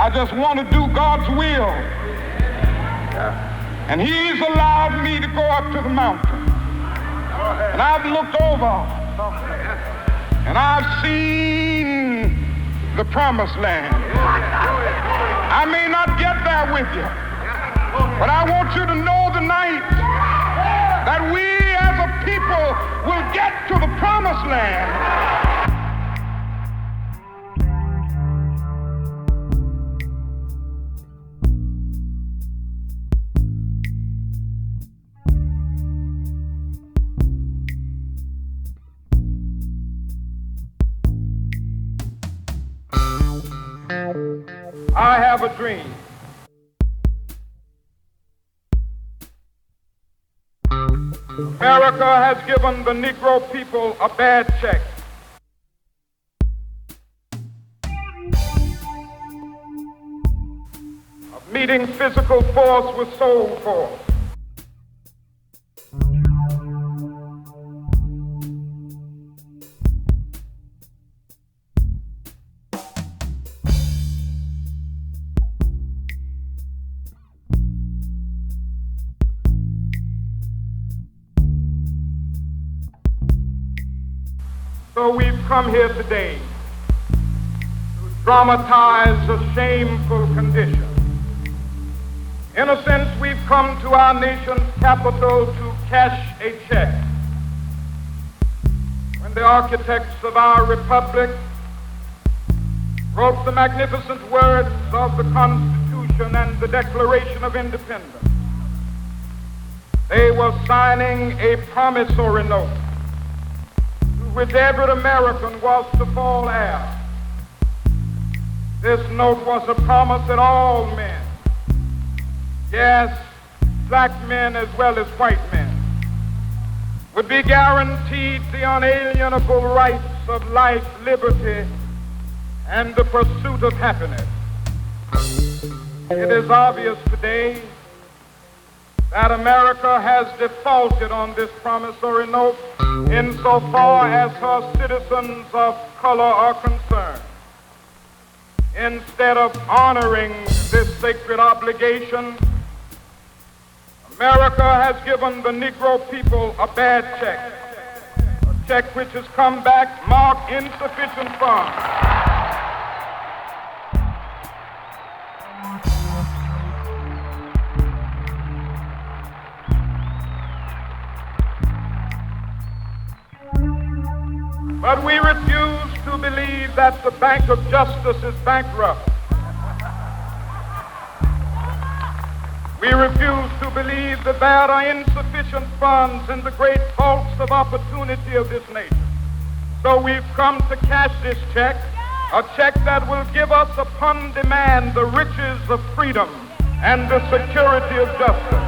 I just want to do God's will. And he's allowed me to go up to the mountain. And I've looked over and I've seen the promised land. I may not get there with you, but I want you to know tonight that we as a people will get to the promised land. I have a dream. America has given the Negro people a bad check. Of meeting physical force with soul force. So we've come here today to dramatize a shameful condition. In a sense, we've come to our nation's capital to cash a check. When the architects of our republic wrote the magnificent words of the Constitution and the Declaration of Independence, they were signing a promissory note which every American was to fall heir. This note was a promise that all men, yes, black men as well as white men, would be guaranteed the unalienable rights of life, liberty, and the pursuit of happiness. It is obvious today that America has defaulted on this promissory note insofar as her citizens of color are concerned. Instead of honoring this sacred obligation, America has given the Negro people a bad check, a check which has come back marked insufficient funds. But we refuse to believe that the Bank of Justice is bankrupt. We refuse to believe that there are insufficient funds in the great vaults of opportunity of this nation. So we've come to cash this check, a check that will give us upon demand the riches of freedom and the security of justice.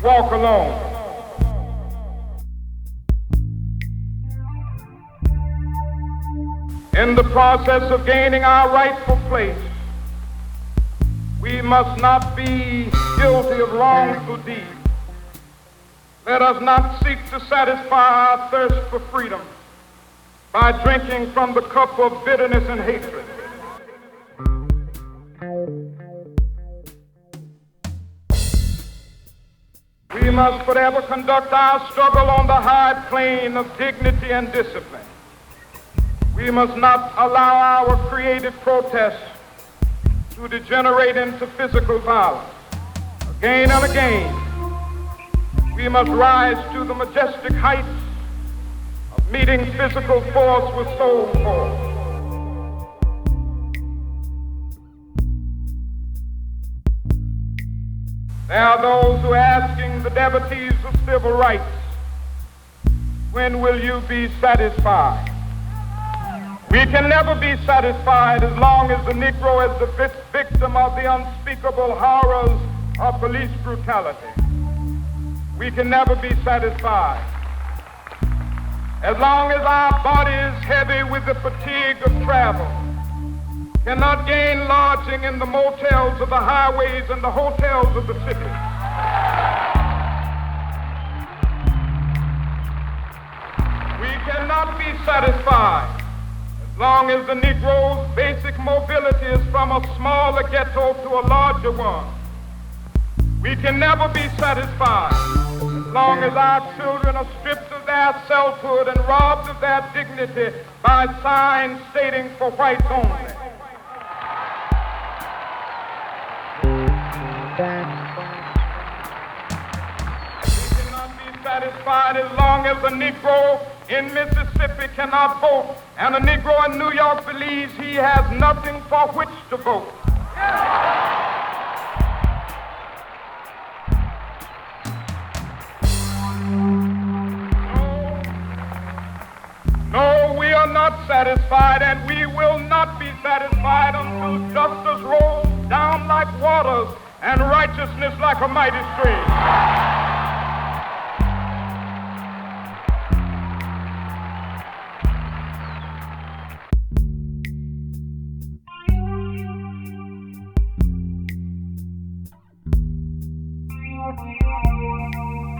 Walk alone. In the process of gaining our rightful place, we must not be guilty of wrongful deeds. Let us not seek to satisfy our thirst for freedom by drinking from the cup of bitterness and hatred. We must forever conduct our struggle on the high plane of dignity and discipline. We must not allow our creative protests to degenerate into physical violence. Again and again, we must rise to the majestic heights of meeting physical force with soul force. There are those who are asking the devotees of civil rights, when will you be satisfied? We can never be satisfied as long as the Negro is the victim of the unspeakable horrors of police brutality. We can never be satisfied as long as our body is heavy with the fatigue of travel. cannot gain lodging in the motels of the highways and the hotels of the city. We cannot be satisfied as long as the Negro's basic mobility is from a smaller ghetto to a larger one. We can never be satisfied as long as our children are stripped of their selfhood and robbed of their dignity by signs stating for whites only. We cannot be satisfied as long as a Negro in Mississippi cannot vote and a Negro in New York believes he has nothing for which to vote. No, we are not satisfied, and we will not be satisfied until justice rolls down like waters and righteousness like a mighty stream.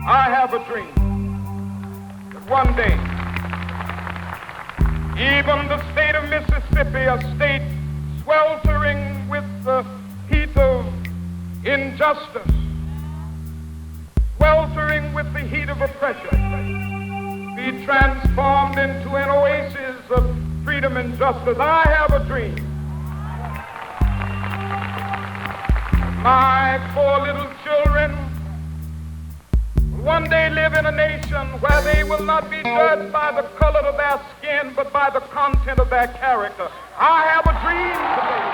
I have a dream that one day, even the state of Mississippi, a state sweltering with the heat of injustice, sweltering with the heat of oppression, be transformed into an oasis of freedom and justice. I have a dream. My poor little children one day live in a nation where they will not be judged by the color of their skin, but by the content of their character. I have a dream today.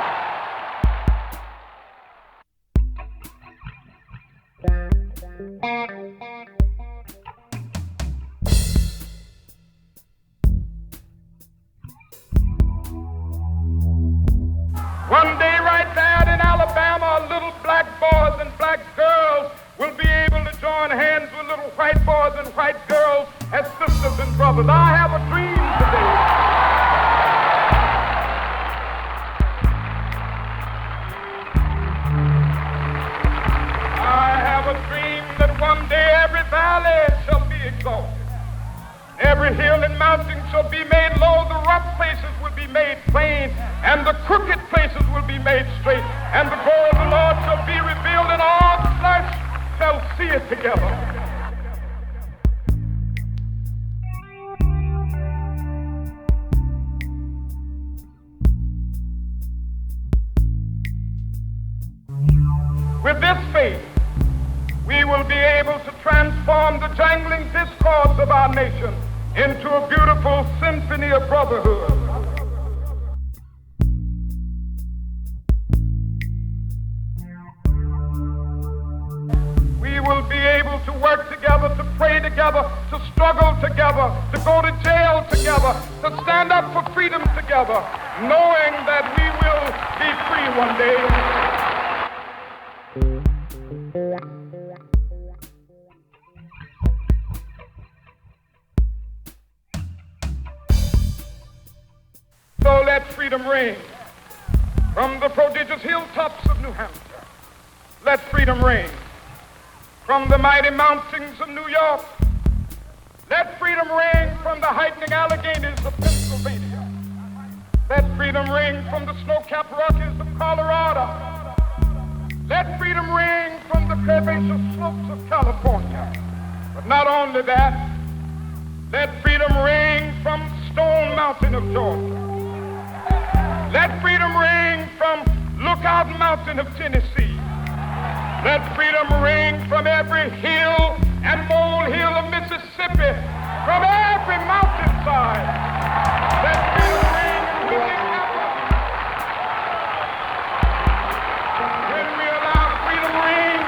One day right there in Alabama, little black boys and black girls will be able to join hands with little white boys and white girls as sisters and brothers. I have a dream today. I have a dream that one day every valley shall be exalted. Every hill and mountain shall be made low, the rough places will be made plain, and the crooked places will be made straight, and the glory of the Lord shall be revealed, and all flesh shall see it together. With this faith, we will be able to transform the jangling discords of our nation into a beautiful symphony of brotherhood. We will be able to work together, to pray together, to struggle together, to go to jail together, to stand up for freedom together, knowing that we will be free one day. So let freedom ring from the prodigious hilltops of New Hampshire. Let freedom ring from the mighty mountains of New York. Let freedom ring from the heightening Alleghenies of Pennsylvania. Let freedom ring from the snow-capped Rockies of Colorado. Let freedom ring from the curvaceous slopes of California. But not only that, let freedom ring from Stone Mountain of Georgia. Let freedom ring from Lookout Mountain of Tennessee. Let freedom ring from every hill and molehill of Mississippi, from every mountainside. Let freedom ring in Louisiana. When we allow freedom ring,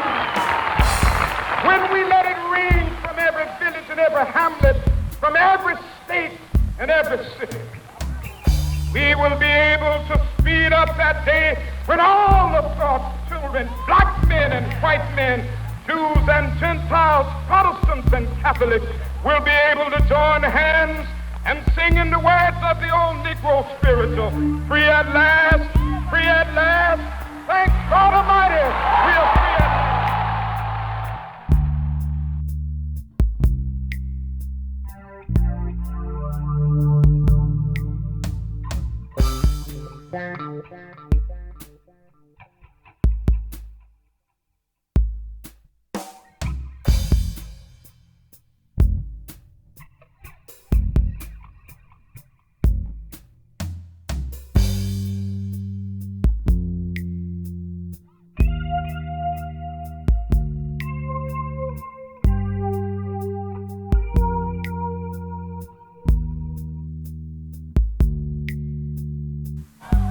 when we let it ring from every village and every hamlet, from every state and every city, we will be able to speed up that day when all of God's children, black men and white men, Jews and Gentiles, Protestants and Catholics, will be able to join hands and sing in the words of the old Negro spiritual, free at last, free at last. Thank God Almighty, we are free at last.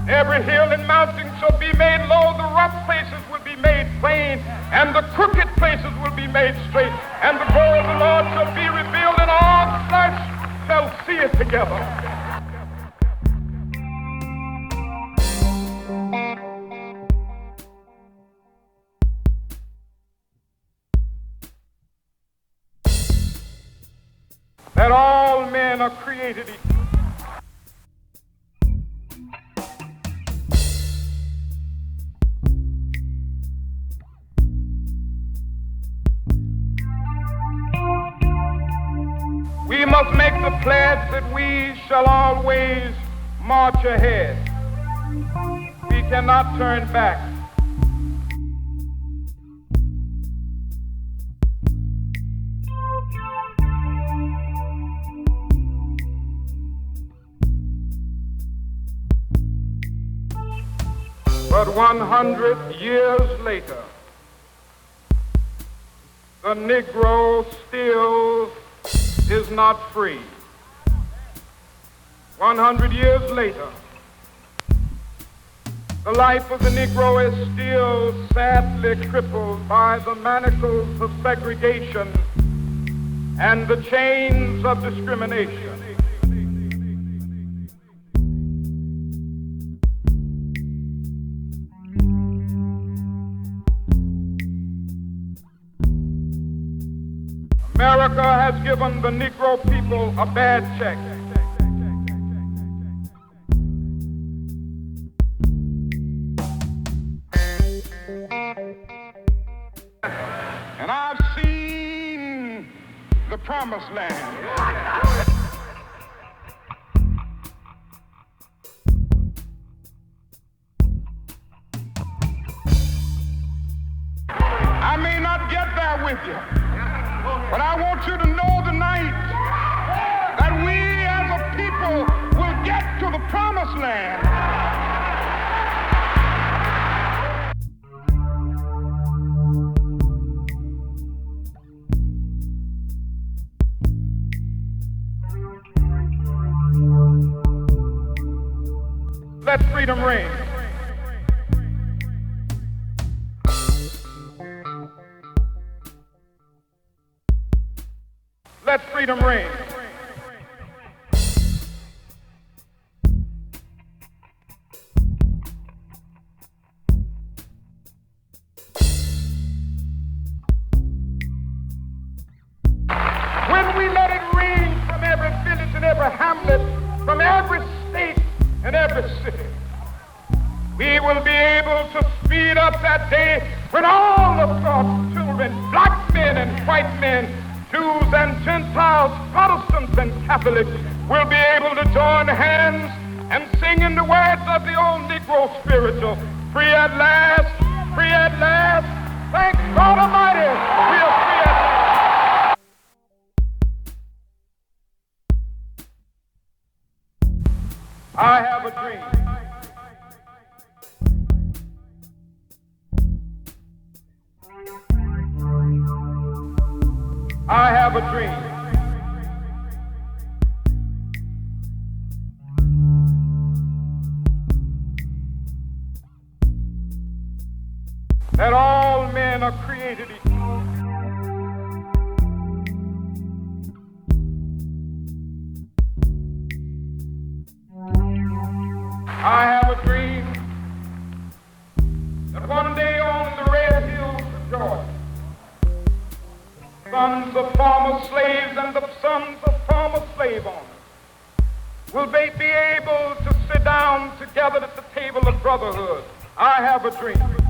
Every hill and mountain shall be made low, the rough places will be made plain, and the crooked places will be made straight, and the glory of the Lord shall be revealed, and all flesh shall see it together. That all men are created equal. We must make the pledge that we shall always march ahead. We cannot turn back. But 100 years later, the Negro still is not free. 100 years later, the life of the Negro is still sadly crippled by the manacles of segregation and the chains of discrimination. America has given the Negro people a bad check. And I've seen the promised land. I may not get there with you, but I want you to know tonight that we as a people will get to the promised land. Let freedom reign. Let freedom reign. When we let it rain from every village and every hamlet, from every state and every city, we will be able to speed up that day when all of God's children, black men and white men, Jews and Gentiles, Protestants and Catholics, will be able to join hands and sing in the words of the old Negro spiritual, free at last, free at last, thank God Almighty, we are free at last. I have a dream. I have a dream. That all men are created equal. I have a dream that one day on the red hills of Georgia, sons of former slaves and the sons of former slave owners will be able to sit down together at the table of brotherhood. I have a dream.